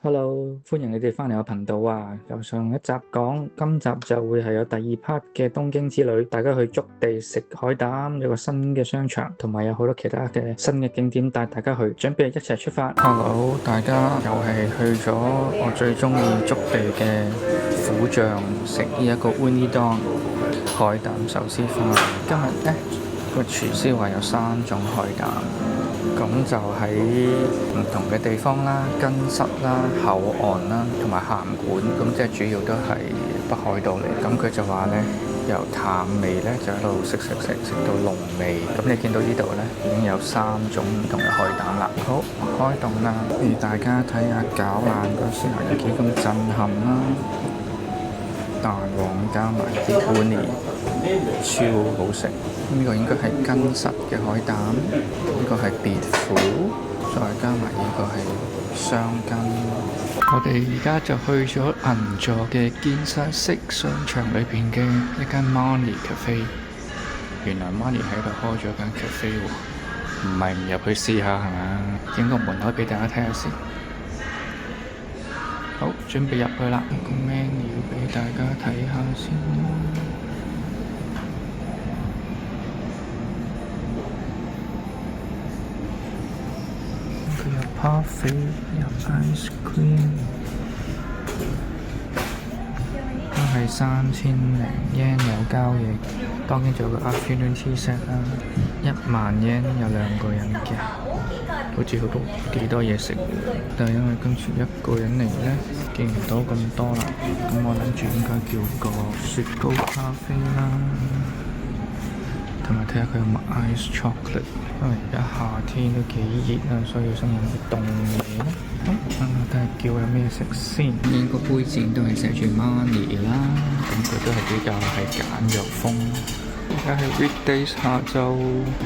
Hello，歡迎你哋翻嚟我頻道啊！由上一集講，今集就會係有第二 part 嘅東京之旅，大家去築地食海膽，有個新嘅商場，同埋有好多其他嘅新嘅景點帶大家去，準備一齊出發。Hello，大家又係去咗我最中意築地嘅虎將食呢一個 Unidon 海膽壽司飯。今日呢個廚師話有3種海膽。咁就喺唔同嘅地方啦，根室啦、口岸啦，同埋函館，咁即係主要都係北海道嚟。咁佢就話咧，由淡味咧就喺度食到濃味。咁你見到呢度咧已經有3種唔同嘅海膽啦。好，開動啦，俾大家睇下攪爛個時候有幾咁震撼啦！蛋黃加埋啲 uni， 超好食。呢個應該係根室嘅海膽，呢個係別府，再加埋呢個係雙根。我哋而家就去咗銀座嘅建設式商場裏邊嘅一間 Money Cafe。原來 Money 喺度開咗間 cafe 喎，唔係唔入去試下係嘛？影個門口俾大家睇下先。好，準備入去啦！個 menu 俾大家睇下先。佢有 parfait， 有 ice cream， 都係3000零 yen 有交易。當然仲有個 afternoon tea set 啦，10000 yen 有2個人嘅。好似好多幾多嘢食，但係因為今次一個人嚟呢，見唔到咁多啦。咁我諗住應該叫個雪糕咖啡啦，同埋睇下佢有冇 ice chocolate。因為而家夏天都幾熱啊，所以想飲啲凍嘢。睇下叫有咩食先。應該杯墊都係寫住 Money 啦，咁佢都係比較係簡約風。而家係 weekdays 下晝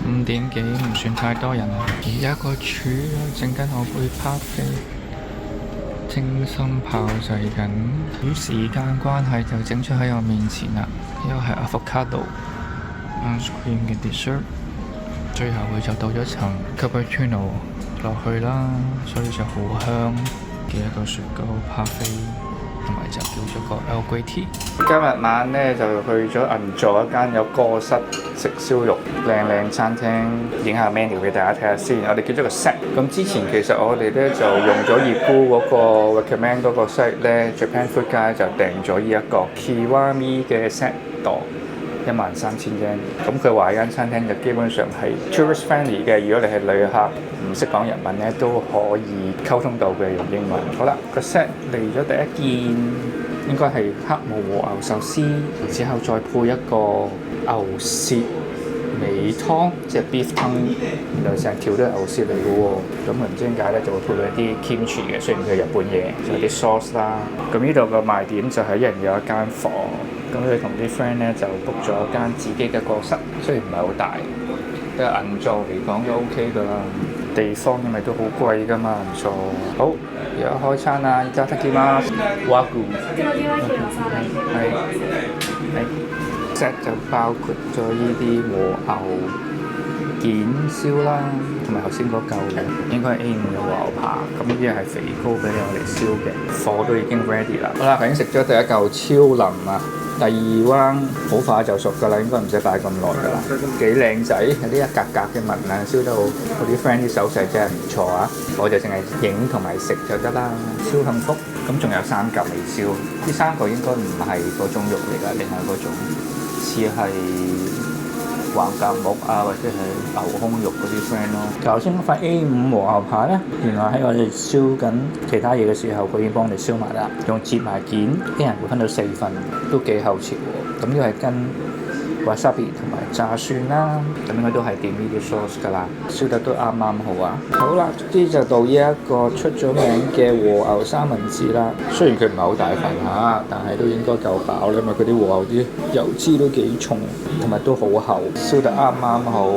5點幾，唔算太多人。而家個廚整緊我杯咖啡，精心炮製緊。於時間關係就整出喺我面前啦。呢個係 avocado ice cream 嘅 dessert， 最後佢就倒咗層 cappuccino 落去啦，所以就好香嘅一個雪糕咖啡。同埋就叫咗個 Earl Grey Tea。今日晚咧就去咗銀座一間有過室食燒肉靚餐廳，影下 menu 俾大家睇下先。我哋叫咗個 set。咁之前其實我哋咧就用咗葉姑嗰個 recommend 嗰個 set 咧 Japan Food Guide 就訂咗呢一個 Kiwami 嘅 set 度，13000 yen。咁佢話呢間餐廳就基本上係 tourist friendly 嘅，如果你係旅客唔識講日文咧，都可以溝通到嘅，用英文。好啦，個 set 嚟咗第一件，應該係黑毛和牛壽司，然之後再配一個牛舌味湯，即係 beef tongue， 原來成條都係牛舌嚟嘅喎。咁唔知點解咧，就會配咗一啲 kimchi 嘅，雖然佢係日本嘢，仲有啲 sauce 啦。咁呢度個賣點就係一人有一間房，咁你同啲 friend 咧就 book 咗間自己嘅過室，雖然唔係好大，對銀座嚟講都 OK 㗎啦。地方因為都好貴㗎嘛，唔錯。好，而家開餐啦，いただきます。和牛。係。set 就包括咗呢啲和牛件燒啦，同埋頭先嗰嚿應該係 A5 嘅和牛扒。咁呢啲係肥膏俾我哋燒嘅，火都已經 ready 啦。好啦，頭先食咗第一嚿超腍啊！第2 round 好快就熟㗎啦，應該唔使擺咁耐㗎啦。幾靚仔，有啲一格格嘅紋啊，燒得好。我啲 friend 啲手勢真係唔錯啊！我就淨係影同埋食就得啦，超幸福。咁仲有3嚿未燒，呢3個應該唔係嗰種肉嚟㗎，另外嗰種似係橫膈膜啊，或者係牛胸肉嗰啲 friend 咯。頭先嗰塊 A5 和牛扒咧，原來喺我哋燒緊其他嘢嘅時候，佢已經幫我哋燒埋啦，用切埋件，啲人會分到4份，都幾厚切喎。咁呢個係跟 wasabi 同埋炸蒜啦，咁應該都係點呢啲 sauce 㗎啦，燒得都啱啱好啊。好啦，啲就到呢一個出咗名嘅和牛三文治啦。雖然佢唔係好大份嚇，但係都應該夠飽啦，因為佢啲和牛啲油脂都幾重，同埋都好厚，燒得啱啱好。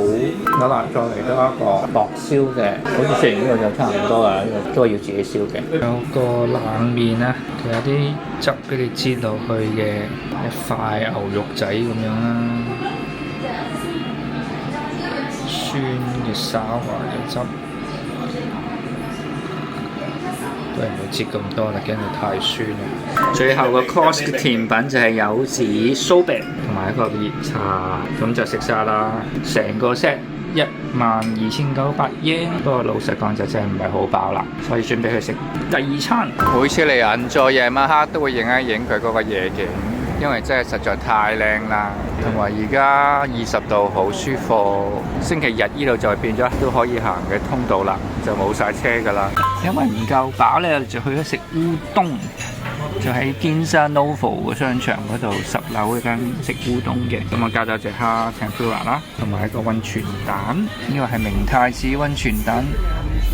好啦，再嚟多一個薄燒嘅，好似食完呢個就差唔多啦，呢個都係要自己燒嘅。有個冷麵啦，有啲汁俾你擠落去嘅一塊牛肉仔咁樣啦。酸嘅沙華嘅汁，都係冇切咁多啦，驚佢太酸啦。最後個 course 嘅甜品就係柚子酥餅同埋一個熱茶，咁就食晒啦。成個 set 12,900 yen， 不過老實講就真係唔係好飽啦，所以準備去食第二餐。每次嚟銀座夜晚黑都會影一影佢嗰個夜景，因為真係實在太靚啦，同埋而家20度好舒服。星期日呢度就變咗都可以行嘅通道啦，就冇晒車噶啦。因為唔夠飽咧，就去咗食烏冬，就喺堅沙 Novo 嘅商場嗰度10樓嗰間食烏冬嘅。咁我加咗隻蝦 tempura 啦，同埋一個溫泉蛋，呢個係明太子溫泉蛋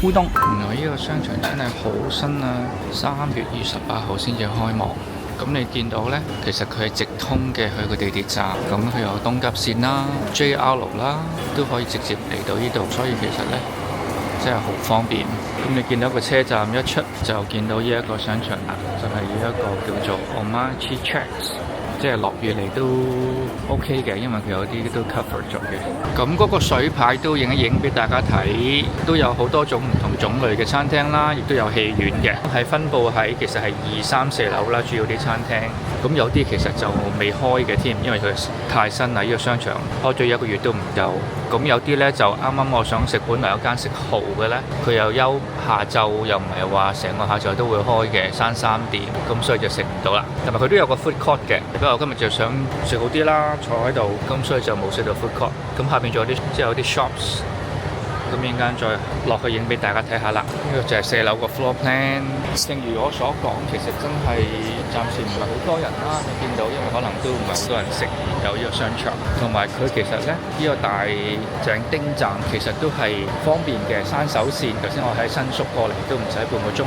烏冬。原來呢個商場真係好新啊，3月28號先至開幕。咁你見到呢，其實佢係直通嘅去個地鐵站，咁佢有東急線啦、JR 啦，都可以直接嚟到呢度，所以其實呢，真係好方便。咁你見到個車站一出就見到呢一個商場啦，就係呢一個叫做 Omachi Tracks。即係落雨嚟都 OK 嘅，因為佢有啲都 cover 咗嘅。咁嗰個水牌都影一影俾大家睇，都有好多種唔同種類嘅餐廳啦，亦都有戲院嘅，係分佈喺其實係2、3、4樓啦，主要啲餐廳。咁有啲其實就未開嘅添，因為佢太新啦，呢個商場開咗1個月都唔夠。咁有啲呢，就啱啱我想食，本來有間食蠔嘅呢，佢又休下晝，又唔係話成個下晝都會開嘅，閂3點，咁所以就食唔到啦。同埋佢都有個 food court 嘅，不過我今日就想食好啲啦，坐喺度，咁所以就冇食到 food court。咁下邊仲有啲即係有啲 shops。咁陣間再落去影俾大家睇下啦。呢個就係4樓個 floor plan。正如我所講，其實真係暫時唔係好多人啦。你見到，因為可能都唔係好多人食有呢個商場，同埋佢其實咧呢個大井町站其實都係方便嘅，山手線。頭先我喺新宿過嚟都唔使半個鐘，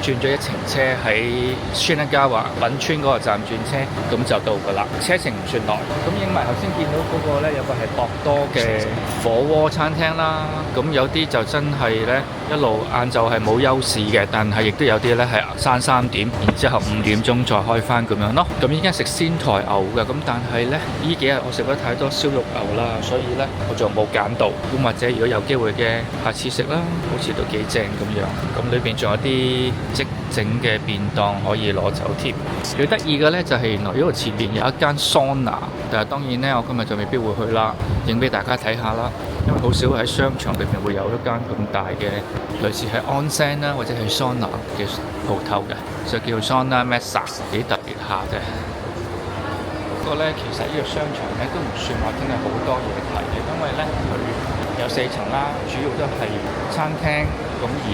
轉咗一程車喺 Shinagawa 品川嗰個站轉車，咁就到㗎啦。車程唔算耐。咁影埋頭先見到嗰個咧，有個係博多嘅火鍋餐廳啦。咁有啲就真係咧一路晏晝係冇休市嘅，但係亦都有啲咧係閂3點，然之後5點鐘再開翻咁樣咯。咁依家食仙台牛嘅，咁但係咧呢幾日我食得太多燒肉牛啦，所以咧我就冇揀到。咁或者如果有機會嘅，下次食啦，好似都幾正咁樣。咁裏邊仲有啲即整嘅便當可以攞走添。最得意嘅咧就係原來呢度前邊有一間桑拿，但係當然咧我今日就未必會去啦，影俾大家睇下啦。因為好少喺商場裏面會有一間咁大嘅類似係 onsen 啦或者係桑拿嘅鋪頭嘅，就叫 Sauna Massage， 幾特別下嘅。不過咧，其實呢個商場咧都唔算話真係好多嘢睇嘅，因為咧佢有4層啦，主要都係餐廳，咁而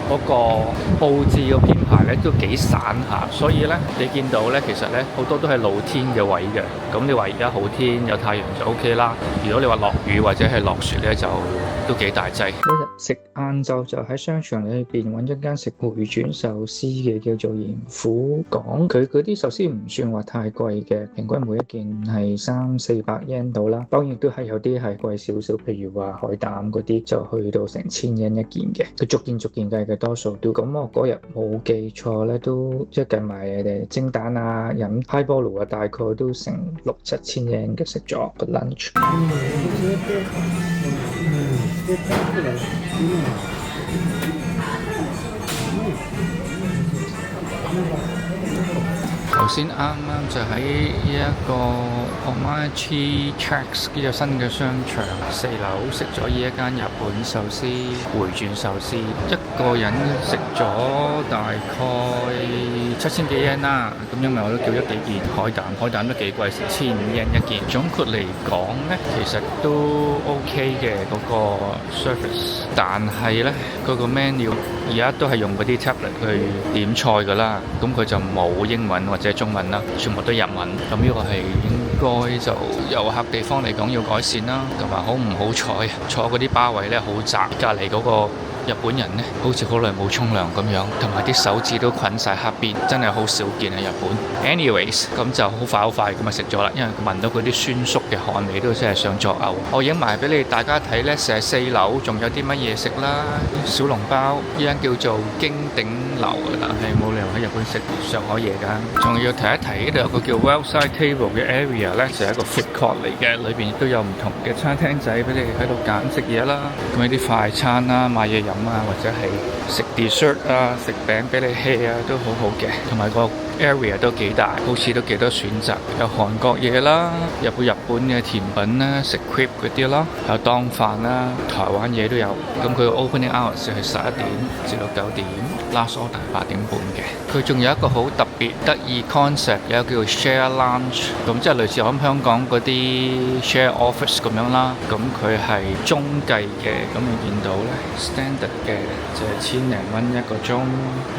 嗰個佈置個編排咧都幾散下，所以咧你見到咧其實咧好多都係露天嘅位嘅。咁你話而家好天有太陽就 OK 啦，如果你話落雨或者係落雪咧就都幾大劑。嗰日食晏晝就喺商場裏邊揾一間食回轉壽司嘅，叫做鹽府港。佢嗰啲壽司唔算話太貴嘅，平均每一件係300-400 yen 到啦。當然都係有啲係貴少少，譬如話海膽嗰啲就去到成1000 yen 一件嘅。佢逐件計嘅，多數都咁。我嗰日冇記錯咧，都即係計埋誒蒸蛋啊、飲 highball 啊，大概都成6-7千 yen 嘅食咗個 lunch。頭先啱啱就喺呢一個 Omachi Tracks 呢個新嘅商場4樓食咗呢一間日本壽司回轉壽司，一個人食咗大概7000幾 yen 啦。咁因為我都叫咗幾件海膽都幾貴，成1500 yen 一件。總括嚟講呢，其實都 OK 嘅嗰個 service， 但係呢，嗰個 menu 而家都係用嗰啲 tablet 去點菜㗎啦，咁佢就冇英文或者中文啦，全部都日文。咁呢個係應該就遊客地方嚟講要改善啦，同埋好唔好彩坐嗰啲巴位咧好窄，隔離嗰個日本人呢好似好耐冇沖涼咁樣，同埋啲手指都捆晒黑邊，真係好少見喺日本。Anyways， 咁就好快咁就食咗啦，因為聞到佢啲酸縮嘅汗味都真係想作嘔。我影埋俾你大家睇呢，成4樓仲有啲乜嘢食啦。小籠包，依間叫做京鼎樓，但係冇理由喺日本食上海嘢㗎。仲要提一提，呢度有個叫 Wellside Table 嘅 area 咧，就係一個 food court 嚟嘅，裏邊都有唔同嘅餐廳仔俾你喺度揀食嘢啦。咁有啲快餐啦、買嘢飲啊，或者係食 dessert 啊、食餅俾你 hea 啊，都好好嘅。同埋個 area 都幾大，好似都幾多選擇，有韓國嘢啦，日本嘅甜品啦，食 crepe 嗰啲啦，有當飯啦，台灣嘢都有。咁佢 opening hours 係11點至到9點，last order 8點半嘅。佢仲有一個好特別得意 concept， 有一個叫 share lunch， 咁即係類似我諗香港嗰啲 share office 咁樣啦。咁佢係鐘計嘅，咁你見到咧 standard 嘅就係千零蚊一個鐘，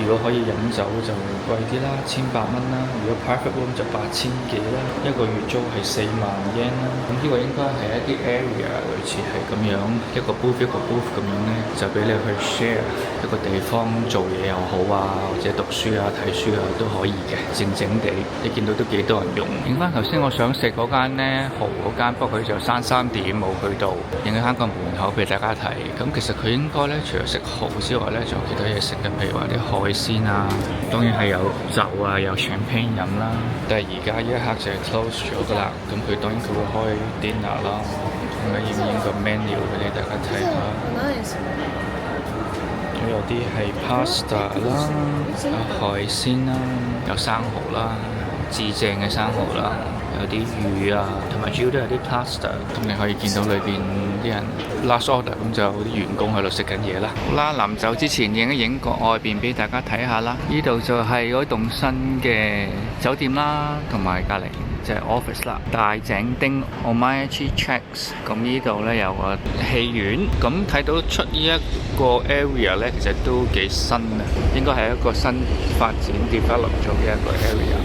如果可以飲酒就貴啲啦，1800蚊啦，如果 private room 就8000幾啦，一個月租係4萬 yen 啦。咁呢個應該係一啲 area 類似係咁樣，一個 booth 咁樣咧，就俾你去 share 一個地方做嘢又好啊，或者讀書啊、睇書啊都可以嘅，靜靜地。你見到都幾多人用。影翻頭先我想食嗰間咧，蠔嗰間，不過佢就閂3點冇去到，影翻個門口俾大家睇。咁其實佢應該咧，除咗食蠔之外咧，仲有其他嘢食嘅，譬如話啲海鮮啊，當然係有酒啊，有 champagne 飲啦。但係而家呢一刻就係 close 咗噶啦。咁佢當然佢會開 dinner 啦。咁啊，要唔要影個 menu 俾你大家睇下？有啲係 pasta 啦，有海鮮啦，有生蠔啦，至正嘅生蠔啦，有啲魚啊，同埋主要都有啲 pasta。咁你可以見到裏邊啲人 last order， 咁就啲員工喺度食緊嘢啦。好啦，臨走之前影一影個外邊俾大家睇下啦。呢度就係嗰棟新嘅酒店啦，同埋隔離就係 office 啦，大井町 Omaechi Checks。咁呢度咧有個戲院，咁睇到出呢一個 area 咧，其實都幾新啊，應該係一個新發展 develop 咗嘅一個 area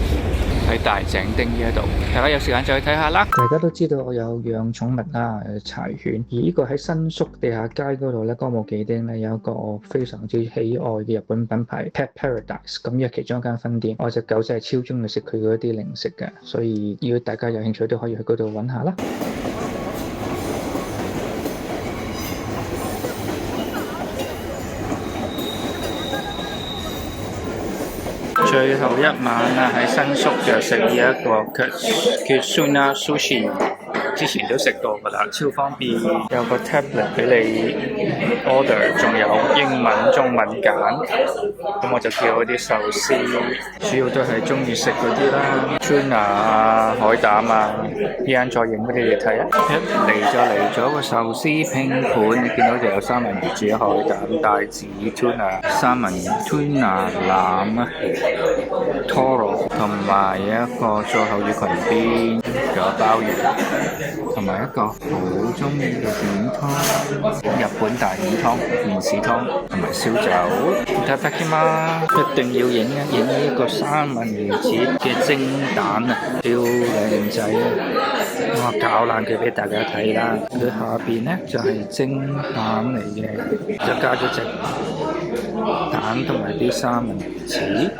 喺大井町呢一度。大家有時間就去睇下啦。大家都知道我有養寵物啦，柴犬。而呢個喺新宿地下街嗰度咧，歌舞伎町咧有一個我非常之喜愛嘅日本品牌 Pet Paradise。咁呢係其中一間分店，我隻狗仔係超中意食佢嗰啲零食嘅，所以如果大家有興趣都可以去嗰度揾下啦。最後一晚啊，喺新宿就食呢一個叫 Suna Sushi， 之前都食過㗎啦，超方便，有個 tablet 俾你 order， 仲有英文、中文揀。咁我就叫嗰啲壽司，主要都係中意食嗰啲啦 ，tuna 啊、海膽啊，依間再影俾你哋睇啊！一嚟咗個壽司拼盤，你見到就有三文魚子、海膽、帶子、tuna、三文魚、tuna 腩啊。Toro 同埋一個最後要裙邊，仲有鮑魚，同埋一個好中意嘅丸湯，日本大丸湯、麵豉湯同埋燒酒。いただきます，一定要影一影呢個三文魚子嘅蒸蛋啊，超靚仔啊！我搞爛佢俾大家睇啦。佢下邊咧就係蒸蛋嚟嘅，就加咗隻蛋同埋啲三文魚子。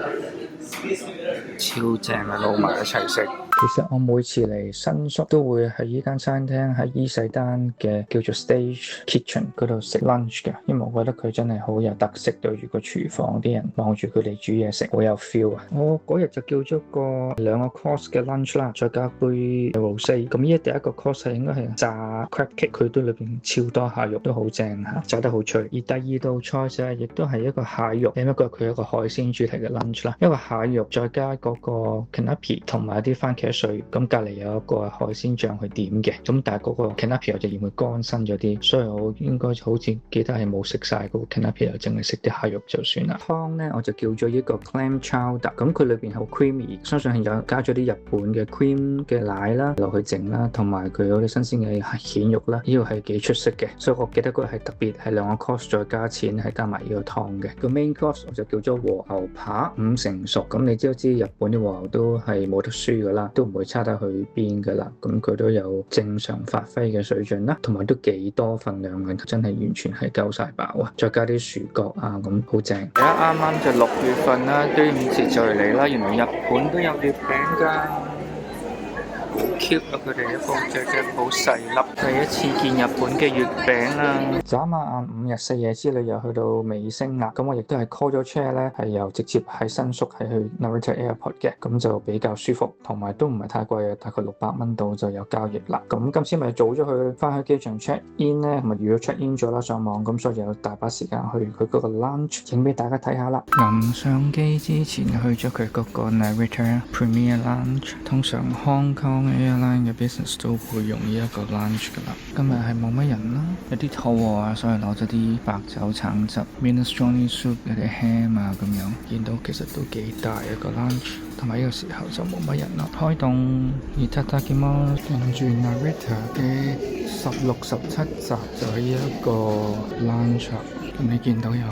超正啊，撈埋一齊食。其實我每次嚟新宿都會喺呢間餐廳喺伊勢丹嘅叫做 Stage Kitchen 嗰度食 lunch 嘅，因為我覺得佢真係好有特色，對住個廚房啲人望住佢哋煮嘢食，好有 feel 啊！我嗰日就叫咗個2個 course 嘅 lunch 啦，再加杯 rosé。咁呢第一個 course 係應該係炸 crab cake，佢都裏邊超多蟹肉，都好正嚇，炸得好脆。而第二道菜就係亦都係一個蟹肉，另一個佢有一個海鮮主題嘅 lunch 啦，一個蟹肉再加嗰個 canapé 同埋啲番茄水，咁隔離有一個海鮮醬去點嘅，咁但係嗰個 canapé 我就嫌佢乾身咗啲，所以我應該好似記得係冇食晒嗰個 canapé，又淨係食啲蟹肉就算啦。湯咧我就叫咗一個 clam chowder，咁佢裏邊好 creamy， 相信係有加咗啲日本嘅 cream 嘅奶啦落去整啦，同埋佢有啲新鮮嘅蜆肉啦，呢個係幾出色嘅，所以我記得嗰個係特別係2個 course 再加錢係加埋呢個湯嘅。個 main course 我就叫咗和牛扒5成熟，咁你都知日本啲和牛都係冇得輸噶啦，都唔會差得去邊噶啦，咁佢都有正常發揮嘅水準啦，同埋都幾多份量嘅，真係完全係夠晒飽啊！再加啲薯角啊，咁好正。而家啱啱就6月份啦，端午節就嚟啦，原來日本都有月餅㗎，好 cute 啊！佢哋一個隻好細粒，第一次見日本嘅月餅啊！眨下眼5日4夜之旅又去到尾聲啦，咁我亦都係 call 咗車咧，係由直接喺新宿係去 Narita Airport 嘅，咁就比較舒服，同埋都唔係太貴嘅，大概600蚊度就有交易啦。咁今次咪早咗去翻去機場 check in 咧，同埋預咗 check in 咗啦上網，咁所以有大把時間去佢嗰個 lounge 影俾大家睇下啦。臨上機之前去咗佢嗰個 Narita Premier Lounge， 通常 Hong Kong Airline 嘅 business 都會用呢一個 lounge 噶啦。今日係冇乜人啦，有啲肚餓啊，所以攞咗啲白酒橙汁 minestrone soup 有啲 ham 啊咁樣，見到其實都幾大一個 lounge， 同埋呢個時候就冇乜人啦。開動いただきます，跟住 Narita 嘅16、17集就喺呢一個 lounge， 咁你見到有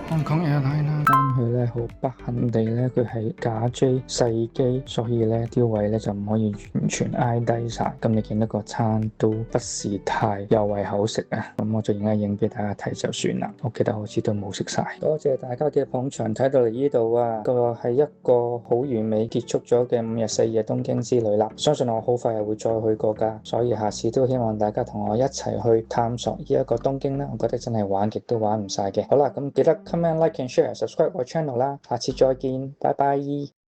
Hong Kong Airline 啦，翻去咧好不幸地咧，佢係假 J 細機，所以咧啲位咧就唔可以完全挨低晒。咁你見到個餐都不是太有胃口食啊，咁我就影俾大家睇就算啦。我記得好似都冇食晒。多謝大家嘅捧場睇到嚟呢度啊，個係一個好完美結束咗嘅5日4夜東京之旅啦。相信我好快又會再去過噶，所以下次都希望大家同我一齊去探索呢一個東京啦。我覺得真係玩極都玩唔晒嘅。好啦，咁記得comment、like and share、subscribe 我 channel 啦，下次再見，拜拜。